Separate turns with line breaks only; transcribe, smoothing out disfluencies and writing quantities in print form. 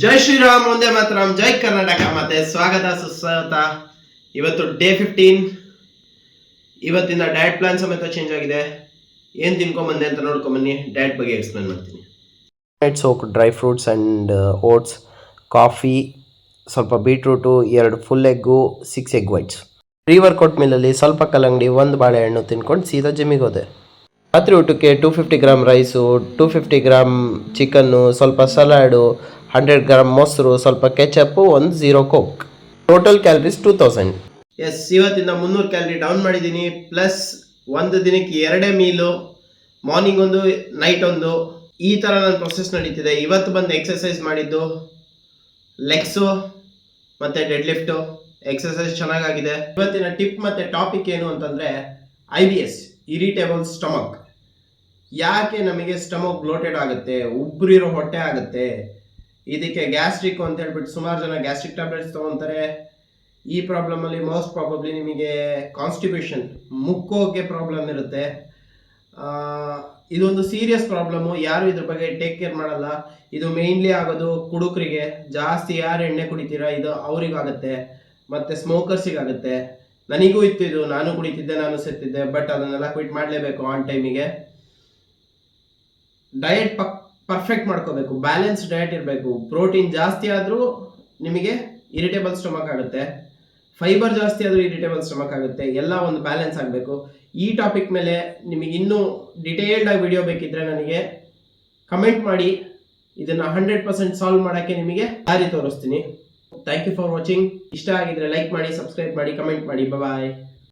ಜೈ ಶ್ರೀರಾಮ್, ಒಂದೇ ಮಾತರಂ, ಜೈ ಕರ್ನಾಟಕ. ಮತ್ತೆ ಸ್ವಾಗತ ಸುಸ್ವಾಗತ. ಇವತ್ತು ಡೇ 15. ಇವತ್ತಿನ ಡಯಟ್ ಪ್ಲಾನ್ ಸಮೇತ ಚೇಂಜ್ ಆಗಿದೆ. ಏನ್ ತಿನ್ಕೊಂಬಂದೆ ಅಂತ ನೋಡ್ಕೊಂಬನ್ನಿ. ಡಯಟ್ ಬಗ್ಗೆ ಎಕ್ಸ್ಪ್ಲೇನ್ ಮಾಡ್ತೀನಿ.
Soak dry fruits and oats, coffee, ಸ್ವಲ್ಪ beetroot, 2 full egg, 6 egg whites. Pre workout ಮೀಲಲ್ಲಿ ಸ್ವಲ್ಪ ಕಲ್ಲಂಗಡಿ, 1 ಬಾಳೆಹಣ್ಣು ತಿನ್ಕೊಂಡು ಸೀದಾ ಜಿಮ್ಮಿಗೆ ಹೋದೆ. ರಾತ್ರಿ ಊಟಕ್ಕೆ 250 ಗ್ರಾಮ್ ರೈಸು, 250 ಗ್ರಾಮ್ ಚಿಕನ್ನು, ಸ್ವಲ್ಪ ಸಲಾಡು, 100 ಗ್ರಾಮ್ ಮೊಸರು, ಸ್ವಲ್ಪ ketchup, 1 0 coke. Total calories 2000.
Yes, ಇವತ್ತಿಂದ 300 ಕ್ಯಾಲರಿ ಡೌನ್ ಮಾಡಿದ್ದೀನಿ. ಪ್ಲಸ್ ಒಂದು ದಿನಕ್ಕೆ 2 ಮೀಲು, ಮಾರ್ನಿಂಗ್ ಒಂದು, ನೈಟ್ ಒಂದು. ಈ ಥರ ನನ್ನ ಪ್ರೊಸೆಸ್ ನಡೀತಿದೆ. ಇವತ್ತು ಬಂದು ಎಕ್ಸಸೈಸ್ ಮಾಡಿದ್ದು ಲೆಗ್ಸು ಮತ್ತು ಡೆಡ್ ಲಿಫ್ಟು. ಎಕ್ಸಸೈಸ್ ಚೆನ್ನಾಗಾಗಿದೆ. ಇವತ್ತಿನ ಟಿಪ್ ಮತ್ತು ಟಾಪಿಕ್ ಏನು ಅಂತಂದರೆ IBS, ಇರಿಟೇಬಲ್ ಸ್ಟಮಕ್. ಯಾಕೆ ನಮಗೆ ಸ್ಟಮಕ್ ಬ್ಲೋಟೆಡ್ ಆಗುತ್ತೆ, ಉಬ್ಬರಿರೋ ಹೊಟ್ಟೆ ಆಗುತ್ತೆ? ಇದಕ್ಕೆ ಗ್ಯಾಸ್ಟ್ರಿಕ್ ಅಂತ ಹೇಳ್ಬಿಟ್ಟು ಸುಮಾರು ಜನ ಗ್ಯಾಸ್ಟ್ರಿಕ್ ಟ್ಯಾಬ್ಲೆಟ್ಸ್ ತೊಗೊತಾರೆ. ಈ ಪ್ರಾಬ್ಲಮಲ್ಲಿ ಮೋಸ್ಟ್ ಪ್ರಾಬಬ್ಲಿ ನಿಮಗೆ ಕಾನ್ಸ್ಟಿಪೇಷನ್, ಮುಕ್ಕೋಗೆ ಪ್ರಾಬ್ಲಮ್ ಇರುತ್ತೆ. ಇದೊಂದು ಸೀರಿಯಸ್ ಪ್ರಾಬ್ಲಮ್ಮು. ಯಾರು ಇದ್ರ ಬಗ್ಗೆ ಟೇಕ್ ಕೇರ್ ಮಾಡಲ್ಲ. ಇದು ಮೇಯ್ನ್ಲಿ ಆಗೋದು ಕುಡುಕರಿಗೆ. ಜಾಸ್ತಿ ಯಾರು ಎಣ್ಣೆ ಕುಡಿತೀರಾ ಇದು ಅವರಿಗಾಗುತ್ತೆ, ಮತ್ತು ಸ್ಮೋಕರ್ಸಿಗಾಗುತ್ತೆ. ನನಗೂ ಇತ್ತು ಇದು, ನಾನು ಕುಡಿತಿದ್ದೆ, ನಾನು ಸೆತ್ತಿದ್ದೆ. ಬಟ್ ಅದನ್ನೆಲ್ಲ ಕ್ವಿಟ್ ಮಾಡಲೇಬೇಕು ಆನ್ ಟೈಮಿಗೆ. ಡಯಟ್ ಪರ್ಫೆಕ್ಟ್ ಮಾಡ್ಕೋಬೇಕು, ಬ್ಯಾಲೆನ್ಸ್ ಡಯಟ್ ಇರಬೇಕು. ಪ್ರೋಟೀನ್ ಜಾಸ್ತಿ ಆದರೂ ನಿಮಗೆ ಇರಿಟೇಬಲ್ ಸ್ಟಮಕ್ ಆಗುತ್ತೆ, ಫೈಬರ್ ಜಾಸ್ತಿ ಆದರೂ ಇರಿಟೇಬಲ್ ಸ್ಟಮಕ್ ಆಗುತ್ತೆ. ಎಲ್ಲ ಒಂದು ಬ್ಯಾಲೆನ್ಸ್ ಆಗಬೇಕು. ಈ ಟಾಪಿಕ್ ಮೇಲೆ ನಿಮಗೆ ಇನ್ನೂ ಡಿಟೇಲ್ಡ್ ಆಗಿ ವಿಡಿಯೋ ಬೇಕಿದ್ರೆ ನನಗೆ ಕಮೆಂಟ್ ಮಾಡಿ. ಇದನ್ನು 100% ಸಾಲ್ವ್ ಮಾಡೋಕ್ಕೆ ನಿಮಗೆ ದಾರಿ ತೋರಿಸ್ತೀನಿ. Thank you for watching. ಇಷ್ಟ ಆಗಿದ್ರೆ ಲೈಕ್ ಮಾಡಿ, ಸಬ್ಸ್ಕ್ರೈಬ್ ಮಾಡಿ, ಕಮೆಂಟ್ ಮಾಡಿ. ಬಾಯ್.